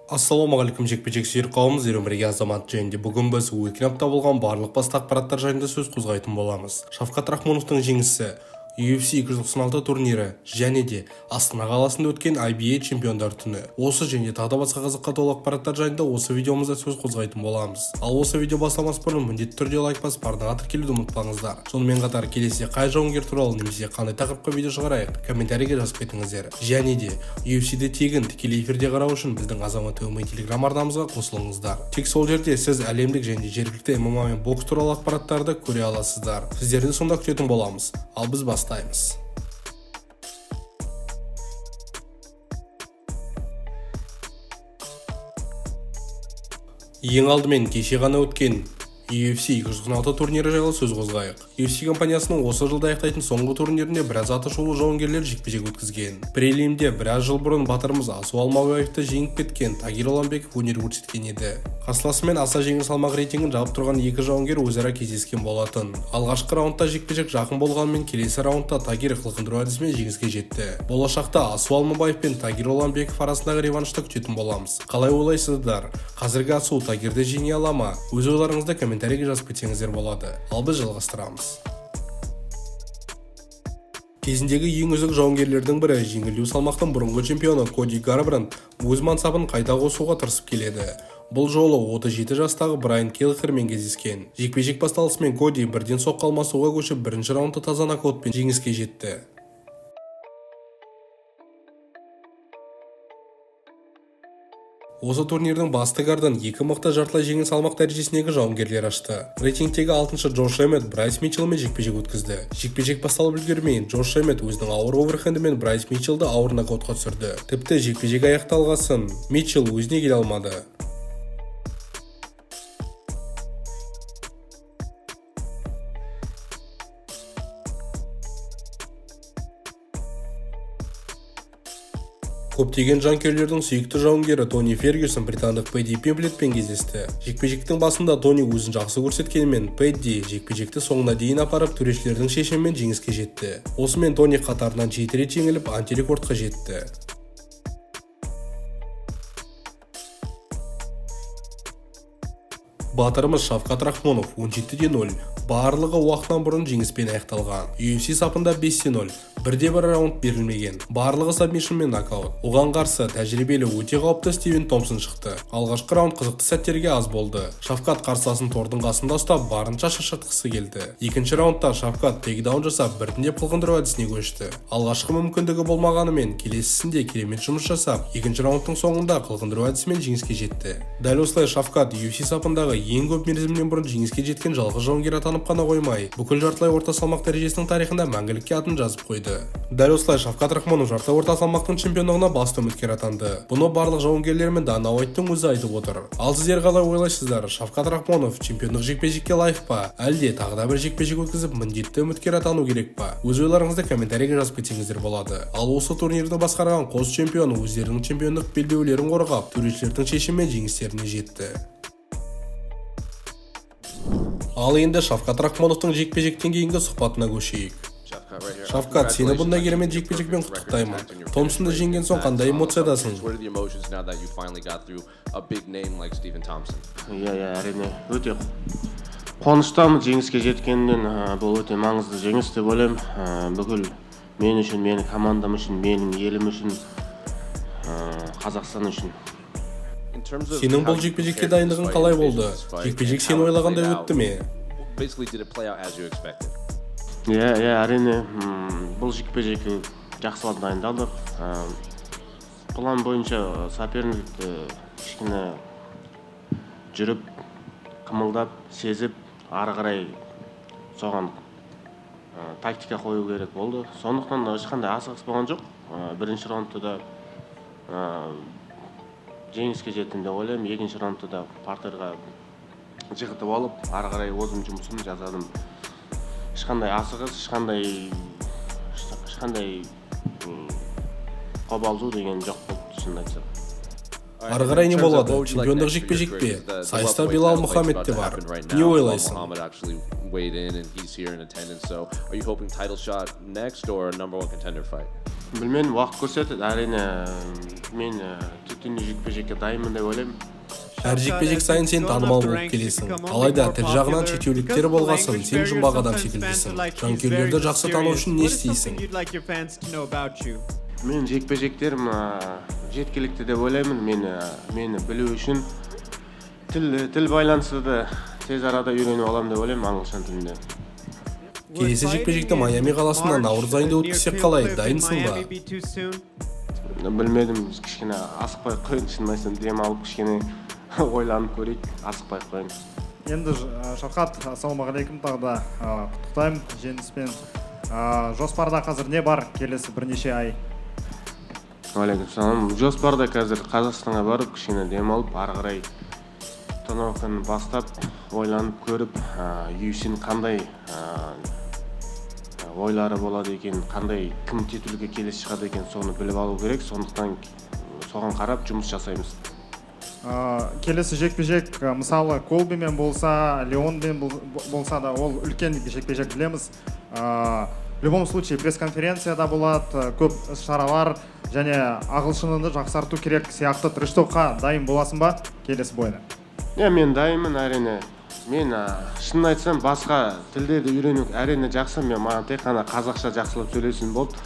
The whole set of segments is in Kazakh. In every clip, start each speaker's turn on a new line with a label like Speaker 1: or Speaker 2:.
Speaker 1: Ассалаумағалейкум жекпе-жек сүйер қауымыз, бірге азамат жайында. Бүгін біз өткен апта болған барлық басты ақпараттар жайында сөз қозғайтын боламыз. Шавкат Рахмоновтың жеңісі, UFC 296 турнирі және де Астана қаласында өткен IBA чемпиондар түні. Осы және тағы да басқа қызыққа толы ақпараттар жайында осы видеомызда сөз қозғайтын боламыз. Ал осы видео бастамас бұрын міндетті түрде лайк басып арнаға тіркелуді ұмытпаңыздар. Сонымен қатар келесі қай жауынгер туралы немесе қандай тақырыпқа видео шығарайық, комментарийге жазып кетіңіздер. Және де UFC-ді тегін тікелей эфирде қарау үшін біздің Азамат ТВ телеграм арнамызға қосылыңыздар. Тек сол жерде сіз әлемдік және жергілікті ММА мен бокс туралы ақпараттарды көре аласыздар. Сіздерді сонда күтетін боламыз. Ал біз бастаймыз. Ең алдымен кеше ғана өткен UFC 296 турнирі жайлы сөз қозғайық. UFC компаниясының осы жылда аяқтайтын соңғы турнирінде біраз атышулы жауынгерлер жекпе-жек өткізген. Прелимде біраз жыл бұрын батырымыз Асу Алмабаевты жеңіп кеткен Тагир Оламбеков өнер көрсеткен еді. Қарсыласымен аса жеңіл салмақ рейтингін жауып тұрған екі жауынгер өзара кездескен болатын. Алғашқы раундта жекпе-жек жақын болғанымен келесі раундта Тагир қылқындыру әдісімен жеңіске жетті. Болашақта Асу Алмабаев пен Тагир Оламбеков арасындағы реваншты күтетін боламыз. Қалай ойлайсыздар? Қазіргі Асу Тагирді жеңе ала ма? Өз ойларыңызды комментарийге жазып кетсеңіздер болады. Ал біз жалғастырамыз. Кезіндегі ең үздік жауынгерлердің бірі жеңілдеу салмақтың бұрынғы чемпионы Коди Гарбранд өз мансабын қайта қосуға тырысып келеді. Бұл жолы 37 жастағы Брайан Келлермен кездескен. Жекпе-жек басталысымен Коди бірден соққы алмасуға көшіп, бірінші раундта таза нокаутпен жеңіске жетті. Осы турнирдің басты картын екі мықты жартылай жеңіл салмақ дәрежесіндегі жауынгерлер ашты. Рейтингтегі 6-шы Джош Эммет Брайс Митчеллмен жекпе-жек өткізді. Жекпе-жек басталып үлгермей, Джош Эммет өзінің ауыр оверхендімен Брайс Митчеллді ауыр нокаутқа түсірді. Тіпті жекпе-жек аяқталғасын Митчелл өзіне келе алмады. Көптеген жанкүйерлердің сүйікті жауынгері Тони Фергюсон британдық Пэдди Пимблетпен кездесті. Жекпе-жектің басында Тони өзін жақсы көрсеткенімен, Пэдди жекпе-жекті соңына дейін апарып, төрешілердің шешімімен жеңіске жетті. Осымен Тони қатарынан 7 рет жеңіліп, антирекордқа жетті. Батырымыз Шавкат Рахмонов 17-0 барлығы уақытынан бұрын жеңіспен аяқталған. UFC сапында 5-0, бірде-бір раунд берілмеген. Барлығы сабмишн мен нокаут. Оған қарсы тәжірибелі өте қауіпті Стивен Томпсон шықты. Алғашқы раунд қызықты сәттерге аз болды. Шавкат қарсыласын тордың қасында ұстап, барынша шаршатқысы келді. Екінші раундта Шавкат тейкдаун жасап, біртіндеп қылқындыру әдісіне көшті. Алғашқы мүмкіндігі болмағанымен, келесісінде керемет жұмыс жасап, екінші раундтың соңында қылқындыру әдісімен жеңіске жетті. Дәл осылай Шавкат UFC сапындағы ең көп мерзімнен бұрын жеңіске жеткен жалғыз жауынгер атанып қана қоймай, бүкіл жартылай орта салмақ дәрежесінің тарихында мәңгілікке атын жазып қойды. Дәл осылай Шавкат Рахмонов жартылай орта салмақтың чемпиондығына басты үміткер атанды. Бұны барлық жауынгерлер мен Дана Уайттың өзі айтып отыр. Ал сіздер қалай ойлайсыздар? Шавкат Рахмонов чемпиондық жекпе-жекке лайық па? Әлде тағы да бір жекпе-жек өткізіп, міндетті үміткер атану керек па? Өз ойларыңызды комментарийге жазып кетсеңіздер болады. Ал осы турнирді басқарған қос чемпион өздерінің чемпиондық белбеулерін қорғап, төрешілердің шешімімен жеңістеріне жетті. Ал енді Шавкат Рахмоновтың жекпе-жектен кейінгі сұхбатына көшейік. Шавкат, сені бұндай керемет жекпе-жекпен құттықтаймын. Томпсонды жеңген соң қандай эмоциядасың?
Speaker 2: Әрине, өте қуаныштамын жеңіске жеткеннен. Бұл өте маңызды жеңіс деп ойлаймын. Бүкіл мен үшін, менің командам үшін, менің елім үшін, Қазақстан үшін.
Speaker 1: Сенің бұл жекпе-жекке дайындығың қалай болды? Жекпе-жек сен ойлағандай өтті ме?
Speaker 2: Әрине, бұл жекпе-жекке жақсылап дайындалдық. План бойынша соперникті кішкене жүріп, қымылдап, сезіп, ары қарай соған тактика қою керек болды. Сондықтан ешқандай асығыс болған жоқ. Бірінші раундта да жеңіске жеттім деп ойлаймын. Екінші раундта да партерға жығытып алып, ары қарай өзім жұмысын жасадым. Ешқандай асығыс, ешқандай қобалжу деген жоқ болды, шынын айтсам.
Speaker 1: Ары қарай не болады? Чемпиондық жекпе-жек пе? Сайыста Билал Мұхаммед те бар. Не ойлайсың?
Speaker 2: Білмедім, уақыт көрсетеді. Әрине мен түтінді жекпе-жекке дайынмын деп ойлаймын.
Speaker 1: Әр жекпе-жек сайын сен танымал болып келесің. Алайда тіл жағынан шетеуліктері болғасын, сен жұмбақ адам секілдісің. Жанкүйерлерді жақсы тану үшін не істейсің?
Speaker 2: Мен жекпе-жектерім жеткілікті деп ойлаймын. Мені білу үшін тіл байланысуды тез арада үйреніп аламын деп ойлаймын ағылшын тілінде.
Speaker 1: Келесі жекпе-жекті Майами қаласында наурыз айында өткізсек қалай, дайынсың ба?
Speaker 2: Білмедім, кішкене асықпай қойын, шын айтсам дем алып кішкене ойланып көрейік, асықпай қойын.
Speaker 3: Енді Шавқат, ассалаумағалейкум, тағы да құттықтаймын жеңіспен. Жоспарда қазір не бар келесі бірнеше ай?
Speaker 2: Алейкум салам. Жоспарда қазір Қазақстанға барып, кішкене дем алып, ары қарай тренировканы бастап, ойланып көріп, UFC-ның қандай ойлары болады екен, қандай кім титулге келесі шығады екен, соны біліп алу керек. Сондықтан соған қарап жұмыс жасаймыз.
Speaker 3: Келесі жекпе-жек, мысалы Колбимен болса, Леонмен болса да, ол үлкен жекпе-жек білеміз. В любом случае пресс-конференцияда болады, көп шаралар және ағылшыныңды жақсарту керек сияқты трэш-токқа дайын боласың ба келесі бойына?
Speaker 2: Мен дайынмын, әрине. Мен шын айтсам, басқа тілдерді үйрену әрине жақсы. Маған тек қана қазақша жақсылап сөйлесін болды.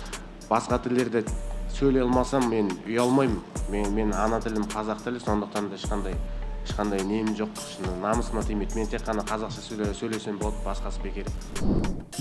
Speaker 2: Басқа тілдерді сөйлей алмасам, мен ұялмаймын. Мен ана тілім қазақ тілі, сондықтан да ешқандай нем жоқ, намысыма тимейді. Мен тек қана қазақша сөйлесем болды, басқасы бекер.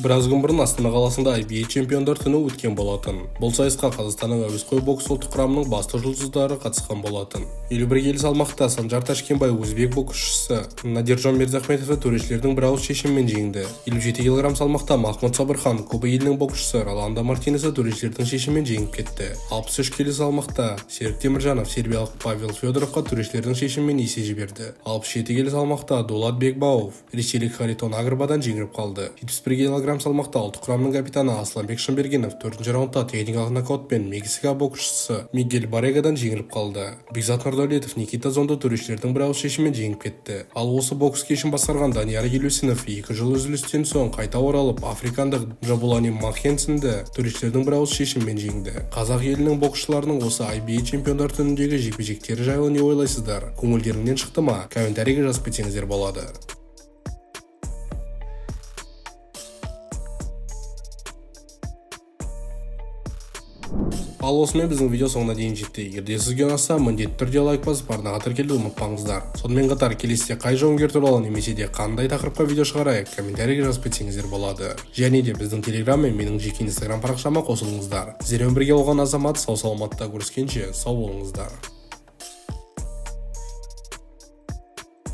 Speaker 1: Біраз күн бұрын Астана қаласында IBA чемпиондар түні өткен болатын. Бұл сайысқа Қазақстанның әуесқой бокс ұлттық құрамының басты жұлдыздары қатысқан болатын. 51 келі салмақта Санжар Ташкенбай өзбек боксшысы Надиржон Мирзахметовті төрешілердің бір ауыз шешімімен жеңді. 57 кг салмақта Махмуд Сабырхан Куба елінің боксшысы Роландо Мартинесті төрешілердің шешімімен жеңіп кетті. 63 келі салмақта Серік Теміржанов сербиялық Павел Федоровқа төрешілердің шешімімен есе жіберді. 67 келі салмақта Дулат Бекбауов ресейлік Харитон Агрбадан жеңіліп қалды. 71 кг салмақта ұлттық құрамының капитаны Асланбек Шынбергенов 4-ші раундта техникалық нокаутпен Мексика боксшысы Мигель Барегадан жеңіліп қалды. Бекзат Нұрдәулетов Никита Зондо төрешілердің бір ауыз шешімімен жеңіп кетті. Ал осы бокс кешін басқарған Данияр Елеусінов 2 жыл үзілістен соң қайта оралып, африкандық Джабулани Махенсінді төрешілердің бір ауыз шешімімен жеңді. Қазақ елінің боксшыларының осы IBA чемпиондар түніндегі жекпе-жектері жайлы не ойлайсыздар? Көңілдеріңнен шықты ма? Комментарийге жазып кетсеңіздер болады. Ал осымен біздің видео соңына дейін жетті. Егерде сізге ұнаса, міндетті түрде лайк басып, арнаға тіркелуді ұмытпаңыздар. Сонымен қатар келесіде қай жауынгер туралы немесе де қандай тақырыпқа видео шығарайық, комментарийге жазып кетсеңіздер болады. Және де біздің Телеграм мен менің жеке Инстаграм парақшама қосылыңыздар. Сіздермен бірге болған Азамат, сау саламатта көріскенше сау болыңыздар.